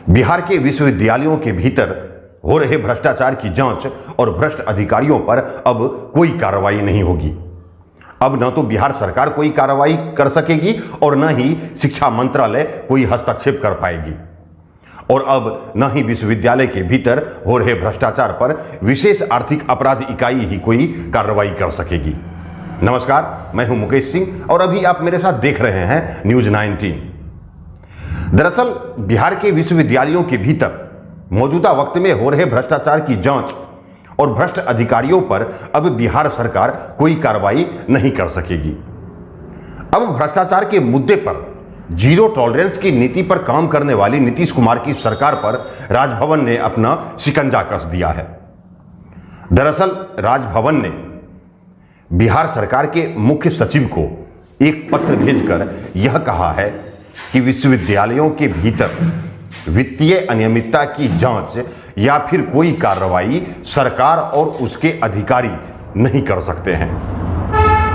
बिहार के विश्वविद्यालयों के भीतर हो रहे भ्रष्टाचार की जांच और भ्रष्ट अधिकारियों पर अब कोई कार्रवाई नहीं होगी। अब न तो बिहार सरकार कोई कार्रवाई कर सकेगी और न ही शिक्षा मंत्रालय कोई हस्तक्षेप कर पाएगी, और अब न ही विश्वविद्यालय के भीतर हो रहे भ्रष्टाचार पर विशेष आर्थिक अपराध इकाई ही कोई कार्रवाई कर सकेगी। नमस्कार, मैं हूं मुकेश सिंह और अभी आप मेरे साथ देख रहे हैं न्यूज 19। दरअसल बिहार के विश्वविद्यालयों के भीतर मौजूदा वक्त में हो रहे भ्रष्टाचार की जांच और भ्रष्ट अधिकारियों पर अब बिहार सरकार कोई कार्रवाई नहीं कर सकेगी। अब भ्रष्टाचार के मुद्दे पर जीरो टॉलरेंस की नीति पर काम करने वाली नीतीश कुमार की सरकार पर राजभवन ने अपना शिकंजा कस दिया है। दरअसल राजभवन ने बिहार सरकार के मुख्य सचिव को एक पत्र भेजकर यह कहा है कि विश्वविद्यालयों के भीतर वित्तीय अनियमितता की जांच या फिर कोई कार्रवाई सरकार और उसके अधिकारी नहीं कर सकते हैं,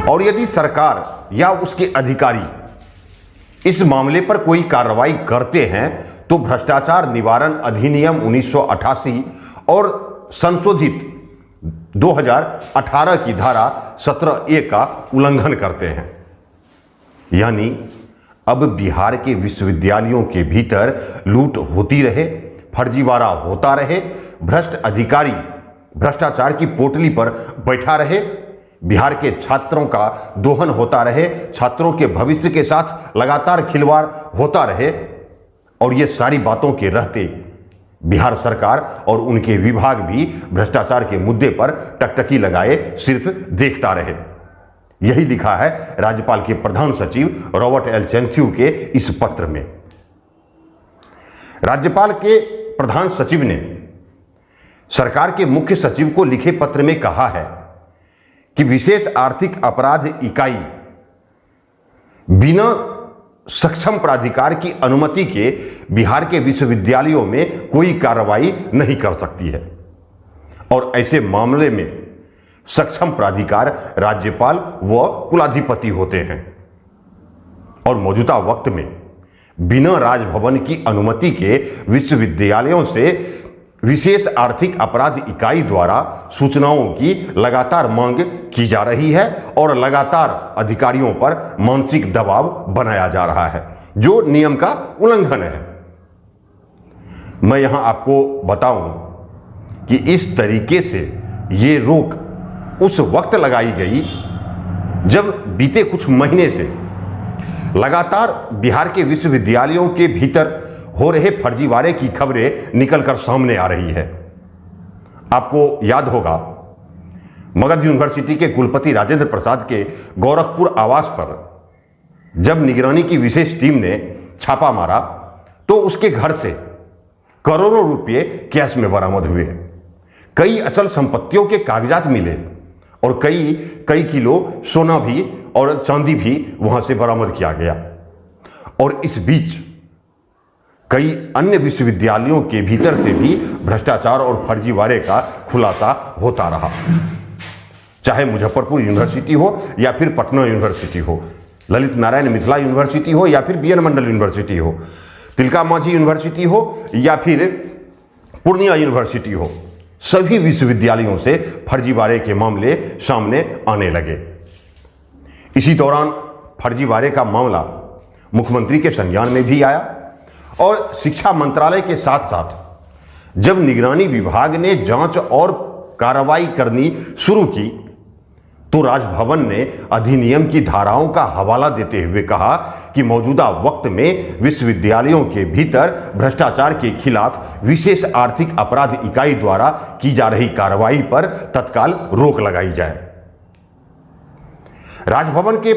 और यदि सरकार या उसके अधिकारी इस मामले पर कोई कार्रवाई करते हैं तो भ्रष्टाचार निवारण अधिनियम 1988 और संशोधित 2018 की धारा 17A का उल्लंघन करते हैं। यानी अब बिहार के विश्वविद्यालयों के भीतर लूट होती रहे, फर्जीवाड़ा होता रहे, भ्रष्ट अधिकारी भ्रष्टाचार की पोटली पर बैठा रहे, बिहार के छात्रों का दोहन होता रहे, छात्रों के भविष्य के साथ लगातार खिलवाड़ होता रहे, और ये सारी बातों के रहते बिहार सरकार और उनके विभाग भी भ्रष्टाचार के मुद्दे पर टकटकी लगाए सिर्फ देखता रहे। यही लिखा है राज्यपाल के प्रधान सचिव रॉबर्ट एल चैंथ्यू के इस पत्र में। राज्यपाल के प्रधान सचिव ने सरकार के मुख्य सचिव को लिखे पत्र में कहा है कि विशेष आर्थिक अपराध इकाई बिना सक्षम प्राधिकार की अनुमति के बिहार के विश्वविद्यालयों में कोई कार्रवाई नहीं कर सकती है, और ऐसे मामले में सक्षम प्राधिकार राज्यपाल व कुलाधिपति होते हैं। और मौजूदा वक्त में बिना राजभवन की अनुमति के विश्वविद्यालयों से विशेष आर्थिक अपराध इकाई द्वारा सूचनाओं की लगातार मांग की जा रही है और लगातार अधिकारियों पर मानसिक दबाव बनाया जा रहा है, जो नियम का उल्लंघन है। मैं यहां आपको बताऊं कि इस तरीके से ये रोक उस वक्त लगाई गई जब बीते कुछ महीने से लगातार बिहार के विश्वविद्यालयों के भीतर हो रहे फर्जीवाड़े की खबरें निकलकर सामने आ रही है। आपको याद होगा, मगध यूनिवर्सिटी के कुलपति राजेंद्र प्रसाद के गोरखपुर आवास पर जब निगरानी की विशेष टीम ने छापा मारा तो उसके घर से करोड़ों रुपए कैश में बरामद हुए, कई अचल संपत्तियों के कागजात मिले और कई किलो सोना भी और चांदी भी वहां से बरामद किया गया। और इस बीच कई अन्य विश्वविद्यालयों के भीतर से भी भ्रष्टाचार और फर्जीवाड़े का खुलासा होता रहा, चाहे मुजफ्फरपुर यूनिवर्सिटी हो या फिर पटना यूनिवर्सिटी हो, ललित नारायण मिथिला यूनिवर्सिटी हो या फिर BN मंडल यूनिवर्सिटी हो, तिलका मांझी यूनिवर्सिटी हो या फिर पूर्णिया यूनिवर्सिटी हो, सभी विश्वविद्यालयों से फर्जीवाड़े के मामले सामने आने लगे। इसी दौरान फर्जीवाड़े का मामला मुख्यमंत्री के संज्ञान में भी आया, और शिक्षा मंत्रालय के साथ साथ जब निगरानी विभाग ने जांच और कार्रवाई करनी शुरू की तो राजभवन ने अधिनियम की धाराओं का हवाला देते हुए कहा कि मौजूदा वक्त में विश्वविद्यालयों के भीतर भ्रष्टाचार के खिलाफ विशेष आर्थिक अपराध इकाई द्वारा की जा रही कार्रवाई पर तत्काल रोक लगाई जाए। राजभवन के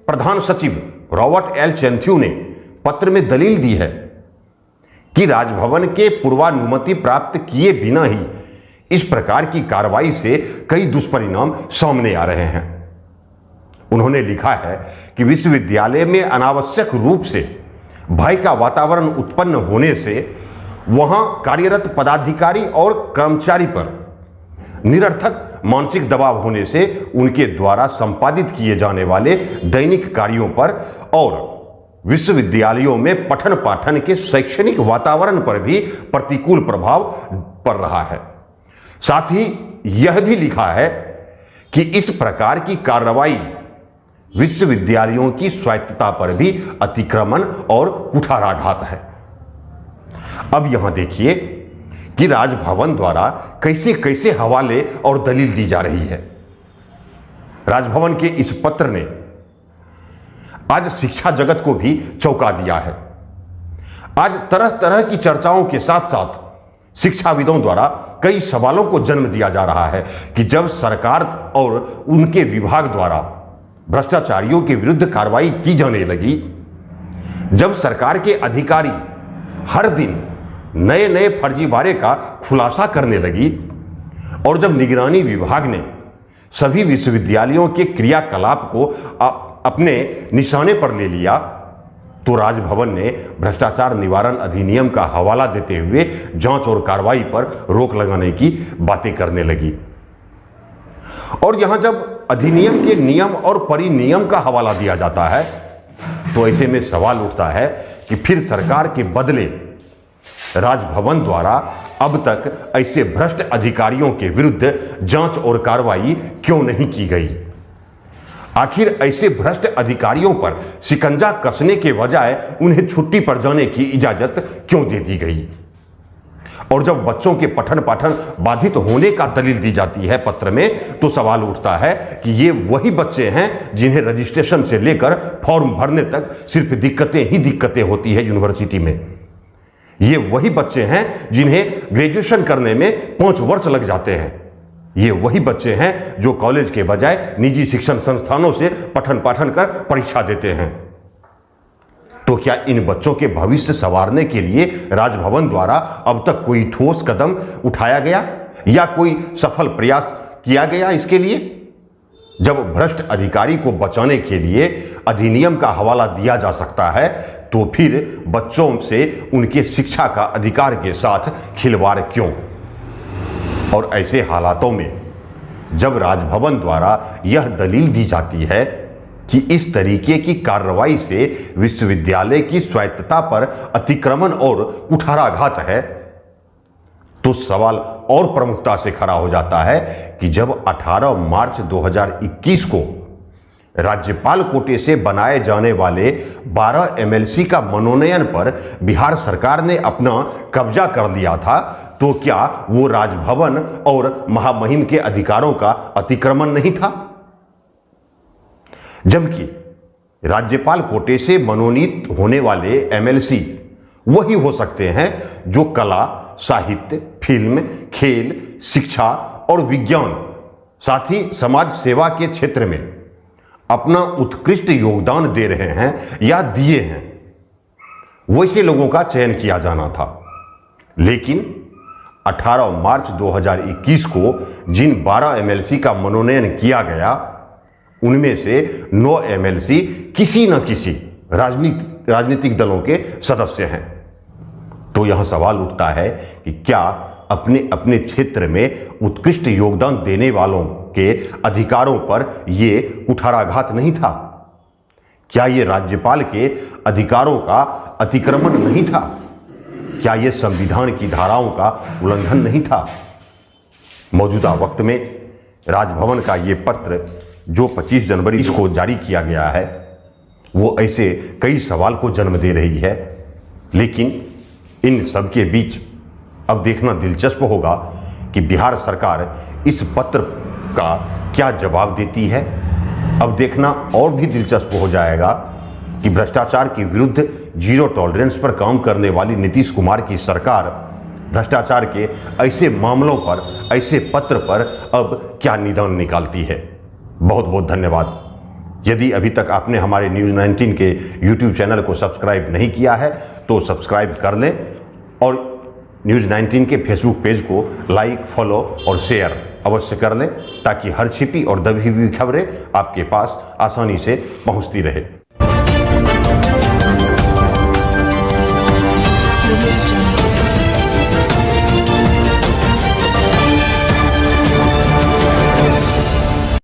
प्रधान सचिव रॉबर्ट एल चैंथ्यू ने पत्र में दलील दी है कि राजभवन के पूर्वानुमति प्राप्त किए बिना ही इस प्रकार की कार्रवाई से कई दुष्परिणाम सामने आ रहे हैं। उन्होंने लिखा है कि विश्वविद्यालय में अनावश्यक रूप से भय का वातावरण उत्पन्न होने से वहां कार्यरत पदाधिकारी और कर्मचारी पर निरर्थक मानसिक दबाव होने से उनके द्वारा संपादित किए जाने वाले दैनिक कार्यों पर और विश्वविद्यालयों में पठन पाठन के शैक्षणिक वातावरण पर भी प्रतिकूल प्रभाव पड़ रहा है। साथ ही यह भी लिखा है कि इस प्रकार की कार्रवाई विश्वविद्यालयों की स्वायत्तता पर भी अतिक्रमण और कुठाराघात है। अब यहां देखिए कि राजभवन द्वारा कैसे कैसे हवाले और दलील दी जा रही है। राजभवन के इस पत्र ने आज शिक्षा जगत को भी चौंका दिया है। आज तरह तरह की चर्चाओं के साथ साथ शिक्षाविदों द्वारा कई सवालों को जन्म दिया जा रहा है कि जब सरकार और उनके विभाग द्वारा भ्रष्टाचारियों के विरुद्ध कार्रवाई की जाने लगी, जब सरकार के अधिकारी हर दिन नए नए फर्जीवाड़े का खुलासा करने लगी और जब निगरानी विभाग ने सभी विश्वविद्यालयों के क्रियाकलाप को अपने निशाने पर ले लिया, तो राजभवन ने भ्रष्टाचार निवारण अधिनियम का हवाला देते हुए जांच और कार्रवाई पर रोक लगाने की बातें करने लगी। और यहां जब अधिनियम के नियम और परिनियम का हवाला दिया जाता है, तो ऐसे में सवाल उठता है कि फिर सरकार के बदले राजभवन द्वारा अब तक ऐसे भ्रष्ट अधिकारियों के विरुद्ध जांच और कार्रवाई क्यों नहीं की गई? आखिर ऐसे भ्रष्ट अधिकारियों पर शिकंजा कसने के बजाय उन्हें छुट्टी पर जाने की इजाजत क्यों दे दी गई? और जब बच्चों के पठन पाठन बाधित होने का दलील दी जाती है पत्र में, तो सवाल उठता है कि ये वही बच्चे हैं जिन्हें रजिस्ट्रेशन से लेकर फॉर्म भरने तक सिर्फ दिक्कतें ही दिक्कतें होती है यूनिवर्सिटी में। ये वही बच्चे हैं जिन्हें ग्रेजुएशन करने में 5 वर्ष लग जाते हैं। ये वही बच्चे हैं जो कॉलेज के बजाय निजी शिक्षण संस्थानों से पठन पाठन कर परीक्षा देते हैं। तो क्या इन बच्चों के भविष्य संवारने के लिए राजभवन द्वारा अब तक कोई ठोस कदम उठाया गया या कोई सफल प्रयास किया गया इसके लिए? जब भ्रष्ट अधिकारी को बचाने के लिए अधिनियम का हवाला दिया जा सकता है, तो फिर बच्चों से उनके शिक्षा का अधिकार के साथ खिलवाड़ क्यों? और ऐसे हालातों में जब राजभवन द्वारा यह दलील दी जाती है कि इस तरीके की कार्रवाई से विश्वविद्यालय की स्वायत्तता पर अतिक्रमण और कुठाराघात है, तो सवाल और प्रमुखता से खड़ा हो जाता है कि जब 18 मार्च 2021 को राज्यपाल कोटे से बनाए जाने वाले 12 एमएलसी का मनोनयन पर बिहार सरकार ने अपना कब्जा कर लिया था, तो क्या वो राजभवन और महामहिम के अधिकारों का अतिक्रमण नहीं था? जबकि राज्यपाल कोटे से मनोनीत होने वाले एमएलसी वही हो सकते हैं जो कला, साहित्य, फिल्म, खेल, शिक्षा और विज्ञान, साथ ही समाज सेवा के क्षेत्र में अपना उत्कृष्ट योगदान दे रहे हैं या दिए हैं। वैसे लोगों का चयन किया जाना था। लेकिन 18 मार्च 2021 को जिन 12 एमएलसी का मनोनयन किया गया, उनमें से 9 एमएलसी किसी न किसी राजनीतिक दलों के सदस्य हैं। तो यहां सवाल उठता है कि क्या अपने अपने क्षेत्र में उत्कृष्ट योगदान देने वालों के अधिकारों पर ये कुठाराघात नहीं था? क्या ये राज्यपाल के अधिकारों का अतिक्रमण नहीं था? क्या ये संविधान की धाराओं का उल्लंघन नहीं था? मौजूदा वक्त में राजभवन का ये पत्र जो 25 जनवरी को जारी किया गया है, वो ऐसे कई सवाल को जन्म दे रही है। लेकिन इन सब के बीच अब देखना दिलचस्प होगा कि बिहार सरकार इस पत्र का क्या जवाब देती है। अब देखना और भी दिलचस्प हो जाएगा कि भ्रष्टाचार के विरुद्ध जीरो टॉलरेंस पर काम करने वाली नीतीश कुमार की सरकार भ्रष्टाचार के ऐसे मामलों पर, ऐसे पत्र पर अब क्या निदान निकालती है। बहुत बहुत धन्यवाद। यदि अभी तक आपने हमारे न्यूज़ 19 के YouTube चैनल को सब्सक्राइब नहीं किया है तो सब्सक्राइब कर लें और न्यूज़ 19 के फेसबुक पेज को लाइक, फॉलो और शेयर अवश्य कर लें, ताकि हर छिपी और दबी हुई खबरें आपके पास आसानी से पहुंचती रहे।